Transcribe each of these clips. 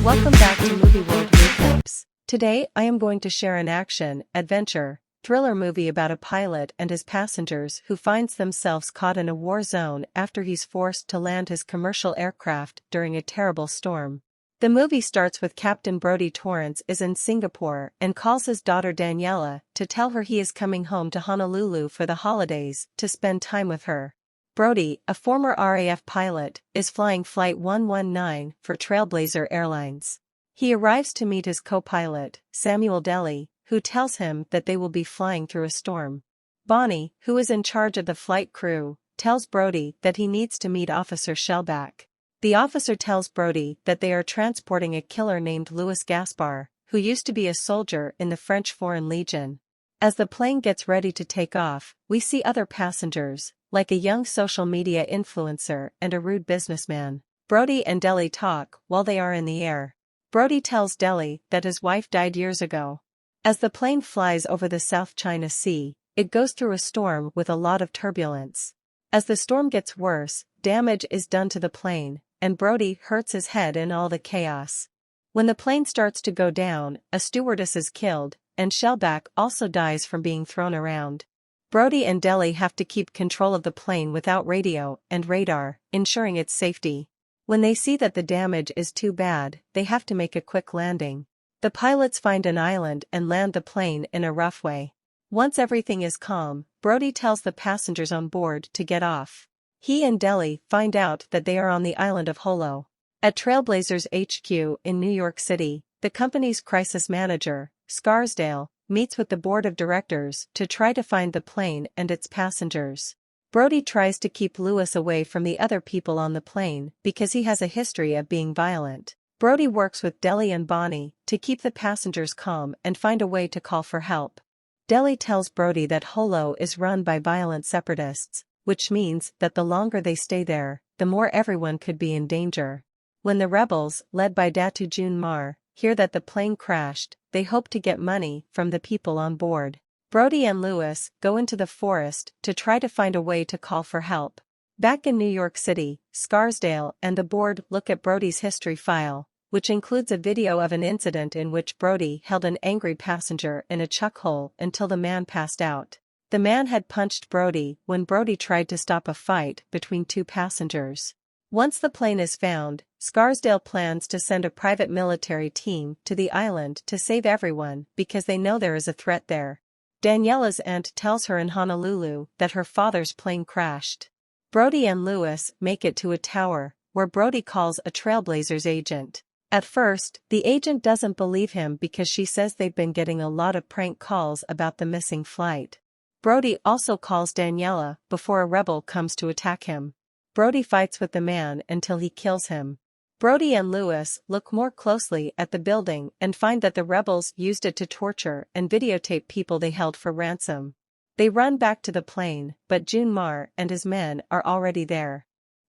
Welcome back to Movieworld Recaps. Today, I am going to share an action, adventure, thriller movie about a pilot and his passengers who finds themselves caught in a war zone after he's forced to land his commercial aircraft during a terrible storm. The movie starts with Captain Brodie Torrance is in Singapore and calls his daughter Daniela to tell her he is coming home to Honolulu for the holidays to spend time with her. Brodie, a former RAF pilot, is flying Flight 119 for Trailblazer Airlines. He arrives to meet his co-pilot, Samuel Deli, who tells him that they will be flying through a storm. Bonnie, who is in charge of the flight crew, tells Brodie that he needs to meet Officer Shellback. The officer tells Brodie that they are transporting a killer named Louis Gaspar, who used to be a soldier in the French Foreign Legion. As the plane gets ready to take off, we see other passengers, like a young social media influencer and a rude businessman. Brodie and Deli talk while they are in the air. Brodie tells Deli that his wife died years ago. As the plane flies over the South China Sea, it goes through a storm with a lot of turbulence. As the storm gets worse, damage is done to the plane, and Brodie hurts his head in all the chaos. When the plane starts to go down, a stewardess is killed, and Shellback also dies from being thrown around. Brodie and Deli have to keep control of the plane without radio and radar, ensuring its safety. When they see that the damage is too bad, they have to make a quick landing. The pilots find an island and land the plane in a rough way. Once everything is calm, Brodie tells the passengers on board to get off. He and Deli find out that they are on the island of Holo. At Trailblazers HQ in New York City, the company's crisis manager, Scarsdale, meets with the board of directors to try to find the plane and its passengers. Brodie tries to keep Louis away from the other people on the plane because he has a history of being violent. Brodie works with Deli and Bonnie to keep the passengers calm and find a way to call for help. Deli tells Brodie that Holo is run by violent separatists, which means that the longer they stay there, the more everyone could be in danger. When the rebels, led by Datu Junmar, hear that the plane crashed, they hope to get money from the people on board. Brodie and Louis go into the forest to try to find a way to call for help. Back in New York City, Scarsdale and the board look at Brodie's history file, which includes a video of an incident in which Brodie held an angry passenger in a chuck hole until the man passed out. The man had punched Brodie when Brodie tried to stop a fight between two passengers. Once the plane is found, Scarsdale plans to send a private military team to the island to save everyone because they know there is a threat there. Daniela's aunt tells her in Honolulu that her father's plane crashed. Brodie and Louis make it to a tower, where Brodie calls a Trailblazers agent. At first, the agent doesn't believe him because she says they've been getting a lot of prank calls about the missing flight. Brodie also calls Daniela before a rebel comes to attack him. Brodie fights with the man until he kills him. Brodie and Louis look more closely at the building and find that the rebels used it to torture and videotape people they held for ransom. They run back to the plane, but Junmar and his men are already there.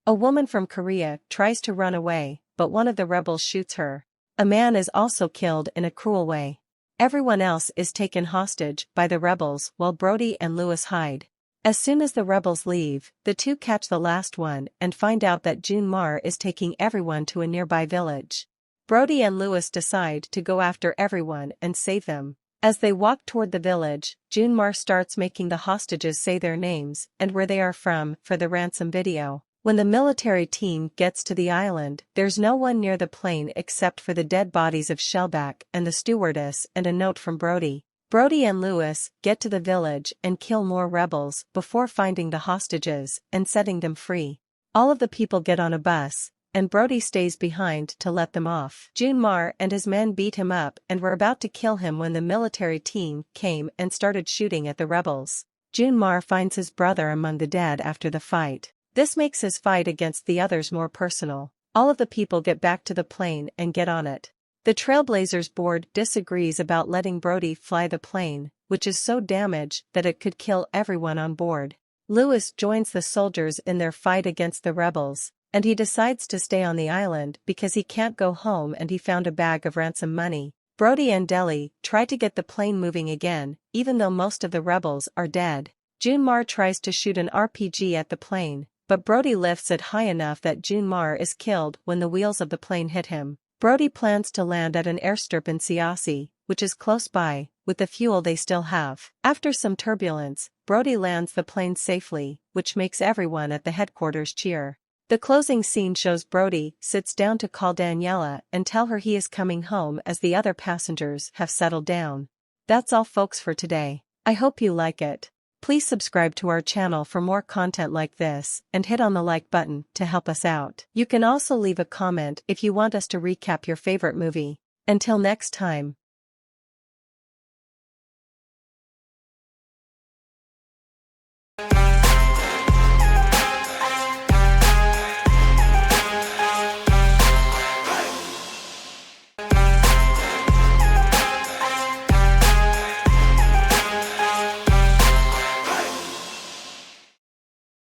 A woman from Korea tries to run away, but one of the rebels shoots her. A man is also killed in a cruel way. Everyone else is taken hostage by the rebels while Brodie and Louis hide. As soon as the rebels leave, the two catch the last one and find out that Junmar is taking everyone to a nearby village. Brodie and Louis decide to go after everyone and save them. As they walk toward the village, Junmar starts making the hostages say their names and where they are from for the ransom video. When the military team gets to the island, there's no one near the plane except for the dead bodies of Shellback and the stewardess and a note from Brodie. Brodie and Louis get to the village and kill more rebels before finding the hostages and setting them free. All of the people get on a bus, and Brodie stays behind to let them off. Junmar and his men beat him up and were about to kill him when the military team came and started shooting at the rebels. Junmar finds his brother among the dead after the fight. This makes his fight against the others more personal. All of the people get back to the plane and get on it. The Trailblazers board disagrees about letting Brodie fly the plane, which is so damaged that it could kill everyone on board. Louis joins the soldiers in their fight against the rebels, and he decides to stay on the island because he can't go home and he found a bag of ransom money. Brodie and Deli try to get the plane moving again, even though most of the rebels are dead. Junmar tries to shoot an RPG at the plane, but Brodie lifts it high enough that Junmar is killed when the wheels of the plane hit him. Brody plans to land at an airstrip in Siassi, which is close by, with the fuel they still have. After some turbulence, Brody lands the plane safely, which makes everyone at the headquarters cheer. The closing scene shows Brody sits down to call Daniela and tell her he is coming home as the other passengers have settled down. That's all folks for today. I hope you like it. Please subscribe to our channel for more content like this and hit on the like button to help us out. You can also leave a comment if you want us to recap your favorite movie. Until next time.